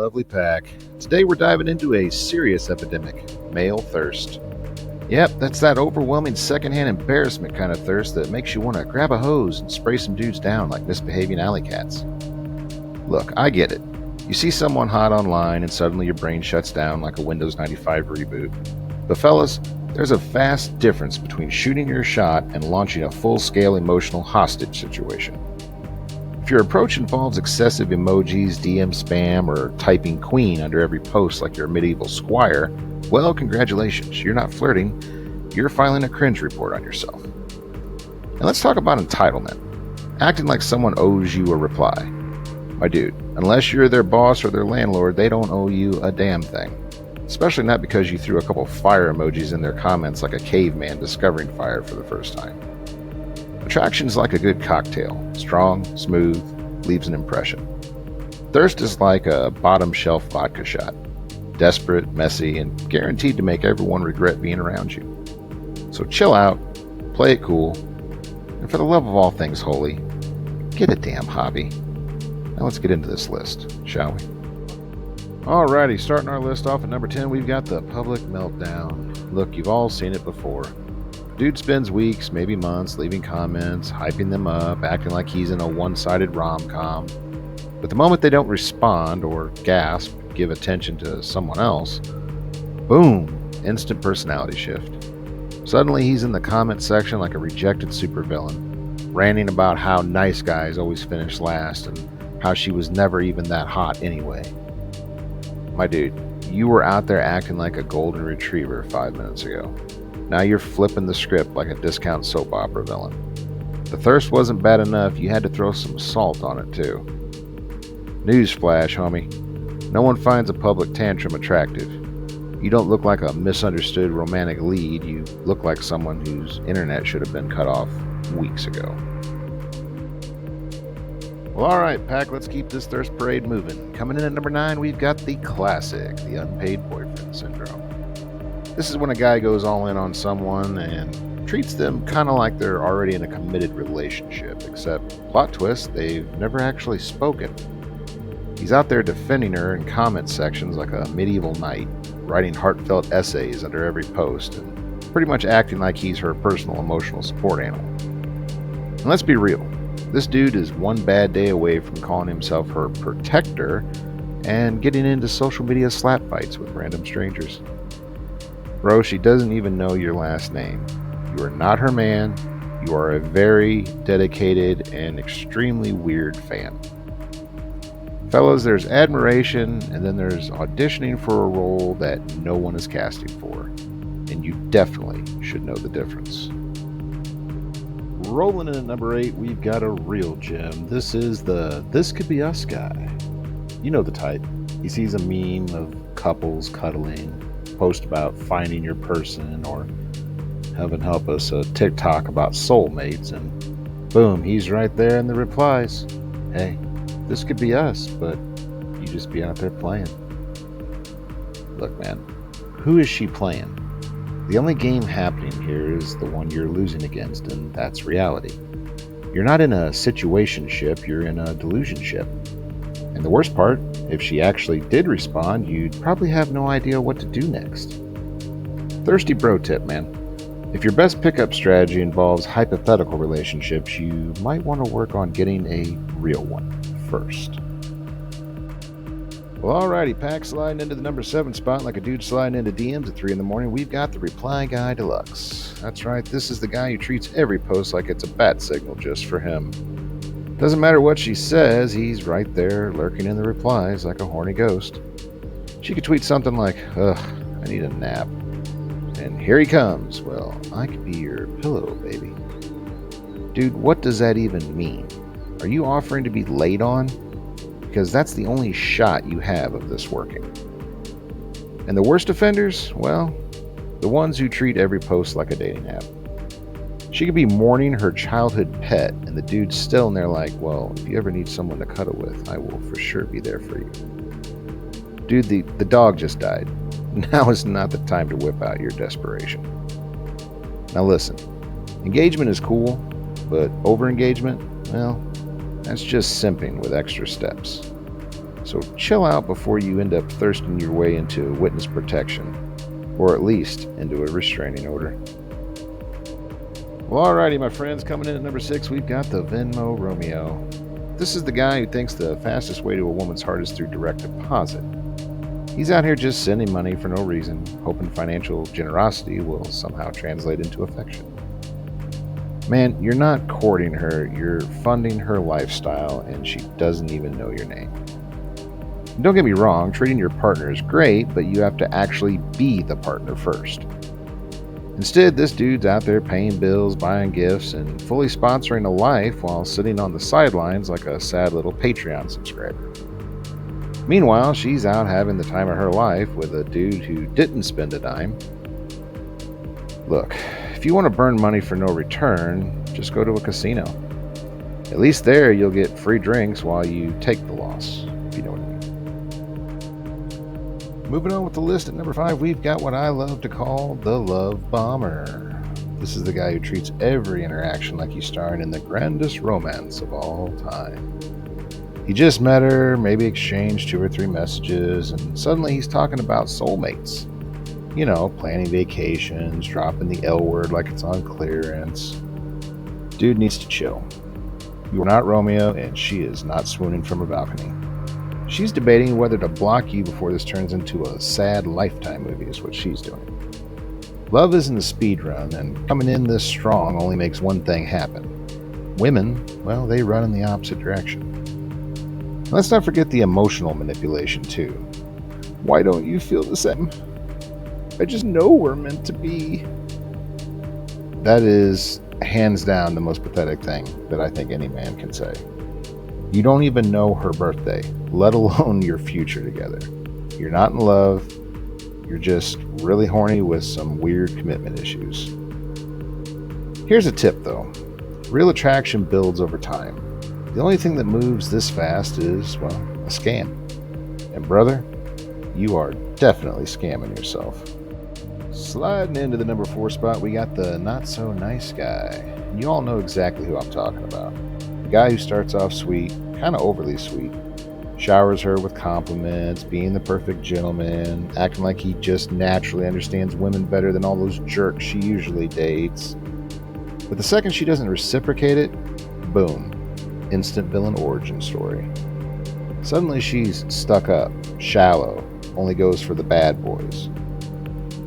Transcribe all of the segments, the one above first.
lovely pack. Today we're diving into a serious epidemic, male thirst. Yep, that's that overwhelming secondhand embarrassment kind of thirst that makes you want to grab a hose and spray some dudes down like misbehaving alley cats. Look, I get it. You see someone hot online and suddenly your brain shuts down like a Windows 95 reboot. But fellas, there's a vast difference between shooting your shot and launching a full-scale emotional hostage situation. If your approach involves excessive emojis, DM spam, or typing queen under every post like you're a medieval squire, well, congratulations, you're not flirting, you're filing a cringe report on yourself. And let's talk about entitlement. Acting like someone owes you a reply. My dude, unless you're their boss or their landlord, they don't owe you a damn thing. Especially not because you threw a couple fire emojis in their comments like a caveman discovering fire for the first time. Attraction's like a good cocktail. Strong, smooth, leaves an impression. Thirst is like a bottom-shelf vodka shot. Desperate, messy, and guaranteed to make everyone regret being around you. So chill out, play it cool, and for the love of all things holy, get a damn hobby. Now let's get into this list, shall we? Alrighty, starting our list off at number 10, we've got the public meltdown. Look, you've all seen it before. Dude spends weeks, maybe months, leaving comments, hyping them up, acting like he's in a one-sided rom-com. But the moment they don't respond or gasp, give attention to someone else, boom, instant personality shift. Suddenly he's in the comment section like a rejected supervillain, ranting about how nice guys always finish last and how she was never even that hot anyway. My dude, you were out there acting like a golden retriever 5 minutes ago. Now you're flipping the script like a discount soap opera villain. The thirst wasn't bad enough, you had to throw some salt on it too. Newsflash, homie. No one finds a public tantrum attractive. You don't look like a misunderstood romantic lead, you look like someone whose internet should have been cut off weeks ago. Well, alright, Pack, let's keep this thirst parade moving. Coming in at number 9, we've got the classic, the unpaid boyfriend syndrome. This is when a guy goes all in on someone and treats them kind of like they're already in a committed relationship, except, plot twist, they've never actually spoken. He's out there defending her in comment sections like a medieval knight, writing heartfelt essays under every post, and pretty much acting like he's her personal emotional support animal. And let's be real, this dude is one bad day away from calling himself her protector and getting into social media slap fights with random strangers. Bro, she doesn't even know your last name. You are not her man. You are a very dedicated and extremely weird fan. Fellas, there's admiration, and then there's auditioning for a role that no one is casting for. And you definitely should know the difference. Rolling in at number 8, we've got a real gem. This is the This Could Be Us guy. You know the type. He sees a meme of couples cuddling, post about finding your person, or heaven help us, a TikTok about soulmates, and boom, he's right there in the replies. Hey, this could be us, but you just be out there playing. Look, man, who is she playing? The only game happening here is the one you're losing against, and that's reality. You're not in a situationship, you're in a delusionship. And the worst part, if she actually did respond, you'd probably have no idea what to do next. Thirsty bro tip, man. If your best pickup strategy involves hypothetical relationships, you might want to work on getting a real one first. Well, alrighty, Pack, sliding into the number 7 spot like a dude sliding into DMs at 3 in the morning, we've got the Reply Guy Deluxe. That's right, this is the guy who treats every post like it's a bat signal just for him. Doesn't matter what she says, he's right there lurking in the replies like a horny ghost. She could tweet something like, ugh, I need a nap. And here he comes. Well, I could be your pillow, baby. Dude, what does that even mean? Are you offering to be laid on? Because that's the only shot you have of this working. And the worst offenders? Well, the ones who treat every post like a dating app. She could be mourning her childhood pet, and the dude's still in there like, well, if you ever need someone to cuddle with, I will for sure be there for you. Dude, the dog just died. Now is not the time to whip out your desperation. Now listen, engagement is cool, but over-engagement, well, that's just simping with extra steps. So chill out before you end up thirsting your way into witness protection, or at least into a restraining order. Well, alrighty, my friends, coming in at number 6, we've got the Venmo Romeo. This is the guy who thinks the fastest way to a woman's heart is through direct deposit. He's out here just sending money for no reason, hoping financial generosity will somehow translate into affection. Man, you're not courting her, you're funding her lifestyle, and she doesn't even know your name. And don't get me wrong, treating your partner is great, but you have to actually be the partner first. Instead, this dude's out there paying bills, buying gifts, and fully sponsoring a life while sitting on the sidelines like a sad little Patreon subscriber. Meanwhile, she's out having the time of her life with a dude who didn't spend a dime. Look, if you want to burn money for no return, just go to a casino. At least there you'll get free drinks while you take the loss, if you know what I mean. Moving on with the list at number 5, we've got what I love to call the love bomber. This is the guy who treats every interaction like he's starring in the grandest romance of all time. He just met her, maybe exchanged 2 or 3 messages, and suddenly he's talking about soulmates. You know, planning vacations, dropping the L word like it's on clearance. Dude needs to chill. You are not Romeo, and she is not swooning from a balcony. She's debating whether to block you before this turns into a sad Lifetime movie is what she's doing. Love isn't a speed run, and coming in this strong only makes one thing happen. Women, well, they run in the opposite direction. Let's not forget the emotional manipulation, too. Why don't you feel the same? I just know we're meant to be. That is, hands down, the most pathetic thing that I think any man can say. You don't even know her birthday, let alone your future together. You're not in love. You're just really horny with some weird commitment issues. Here's a tip, though. Real attraction builds over time. The only thing that moves this fast is, well, a scam. And brother, you are definitely scamming yourself. Sliding into the number 4 spot, we got the not so nice guy. And you all know exactly who I'm talking about. The guy who starts off sweet, kind of overly sweet, showers her with compliments, being the perfect gentleman, acting like he just naturally understands women better than all those jerks she usually dates. But the second she doesn't reciprocate it, boom, instant villain origin story. Suddenly she's stuck up, shallow, only goes for the bad boys.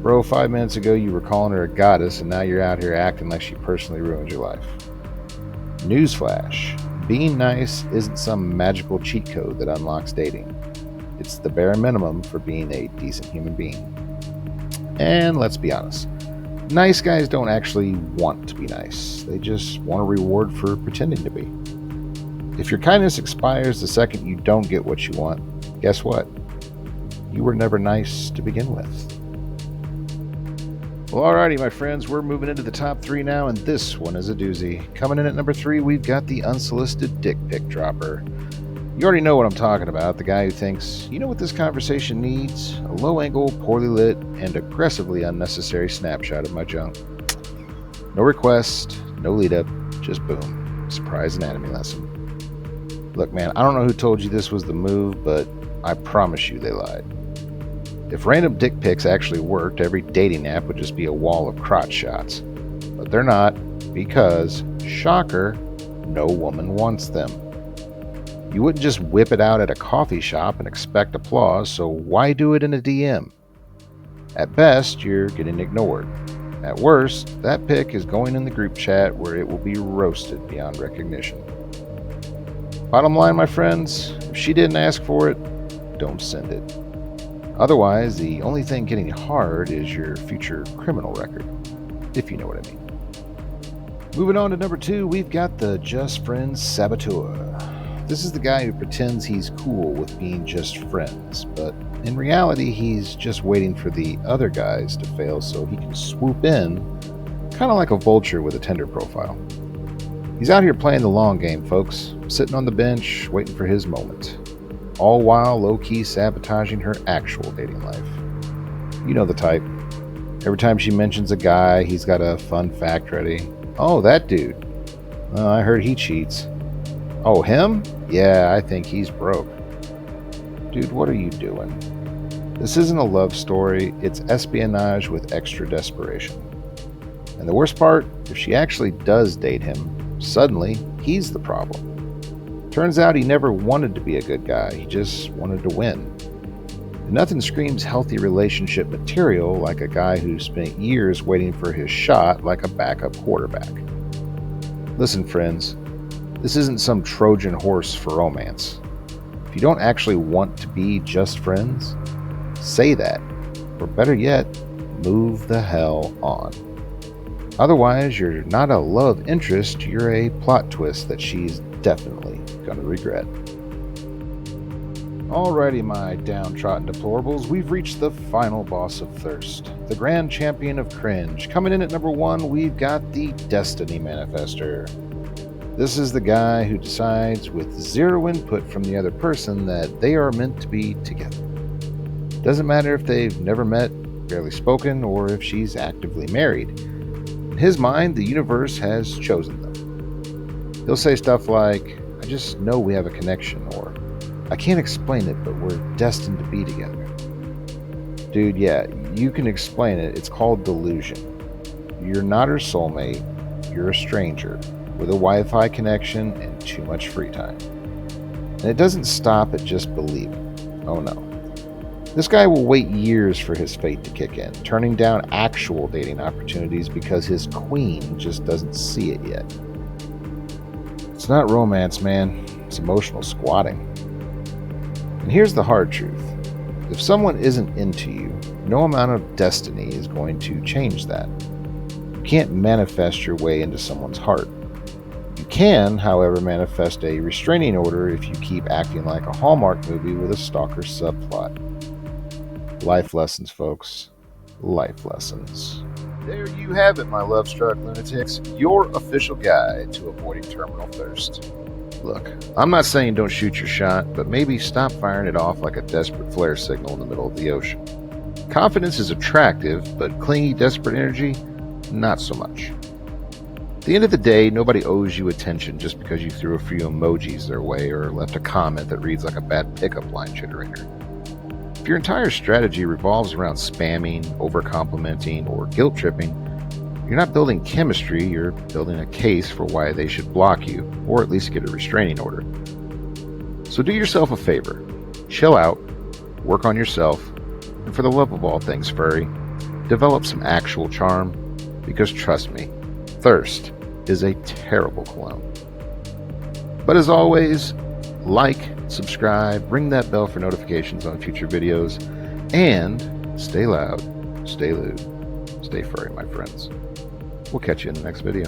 Bro, 5 minutes ago you were calling her a goddess, and now you're out here acting like she personally ruined your life. Newsflash. Being nice isn't some magical cheat code that unlocks dating. It's the bare minimum for being a decent human being. And let's be honest, nice guys don't actually want to be nice. They just want a reward for pretending to be. If your kindness expires the second you don't get what you want, guess what? You were never nice to begin with. Well, alrighty, my friends, we're moving into the top 3 now, and this one is a doozy. Coming in at number 3, we've got the unsolicited dick pic dropper. You already know what I'm talking about, the guy who thinks, you know what this conversation needs? A low-angle, poorly lit, and aggressively unnecessary snapshot of my junk. No request, no lead-up, just boom. Surprise anatomy lesson. Look, man, I don't know who told you this was the move, but I promise you they lied. If random dick pics actually worked, every dating app would just be a wall of crotch shots. But they're not, because, shocker, no woman wants them. You wouldn't just whip it out at a coffee shop and expect applause, so why do it in a DM? At best, you're getting ignored. At worst, that pic is going in the group chat where it will be roasted beyond recognition. Bottom line, my friends, if she didn't ask for it, don't send it. Otherwise, the only thing getting hard is your future criminal record, if you know what I mean. Moving on to number 2, we've got the Just Friends Saboteur. This is the guy who pretends he's cool with being just friends, but in reality, he's just waiting for the other guys to fail so he can swoop in, kind of like a vulture with a Tinder profile. He's out here playing the long game, folks, sitting on the bench, waiting for his moment. All while low-key sabotaging her actual dating life. You know the type. Every time she mentions a guy, he's got a fun fact ready. Oh, that dude. I heard he cheats. Oh, him? Yeah, I think he's broke. Dude, what are you doing? This isn't a love story, it's espionage with extra desperation. And the worst part, if she actually does date him, suddenly he's the problem. Turns out he never wanted to be a good guy, he just wanted to win. And nothing screams healthy relationship material like a guy who spent years waiting for his shot like a backup quarterback. Listen, friends, this isn't some Trojan horse for romance. If you don't actually want to be just friends, say that, or better yet, move the hell on. Otherwise, you're not a love interest, you're a plot twist that she's definitely gonna regret. Alrighty, my downtrodden deplorables, we've reached the final boss of Thirst, the grand champion of cringe. Coming in at number 1, we've got the Destiny Manifester. This is the guy who decides with zero input from the other person that they are meant to be together. Doesn't matter if they've never met, barely spoken, or if she's actively married. In his mind, the universe has chosen them. He'll say stuff like, I just know we have a connection, or I can't explain it, but we're destined to be together. Dude, yeah, you can explain it. It's called delusion. You're not her soulmate. You're a stranger with a Wi-Fi connection and too much free time. And it doesn't stop at just believing. Oh no. This guy will wait years for his fate to kick in, turning down actual dating opportunities because his queen just doesn't see it yet. It's not romance, man. It's emotional squatting. And here's the hard truth. If someone isn't into you, no amount of destiny is going to change that. You can't manifest your way into someone's heart. You can, however, manifest a restraining order if you keep acting like a Hallmark movie with a stalker subplot. Life lessons, folks. Life lessons. There you have it, my love-struck lunatics. Your official guide to avoiding terminal thirst. Look, I'm not saying don't shoot your shot, but maybe stop firing it off like a desperate flare signal in the middle of the ocean. Confidence is attractive, but clingy, desperate energy, not so much. At the end of the day, nobody owes you attention just because you threw a few emojis their way or left a comment that reads like a bad pickup line chitterator. If your entire strategy revolves around spamming, over-complimenting, or guilt-tripping, you're not building chemistry, you're building a case for why they should block you, or at least get a restraining order. So do yourself a favor. Chill out, work on yourself, and for the love of all things furry, develop some actual charm, because trust me, thirst is a terrible cologne. But as always, like, subscribe, ring that bell for notifications on future videos, and stay loud, stay lewd, stay furry, my friends. We'll catch you in the next video.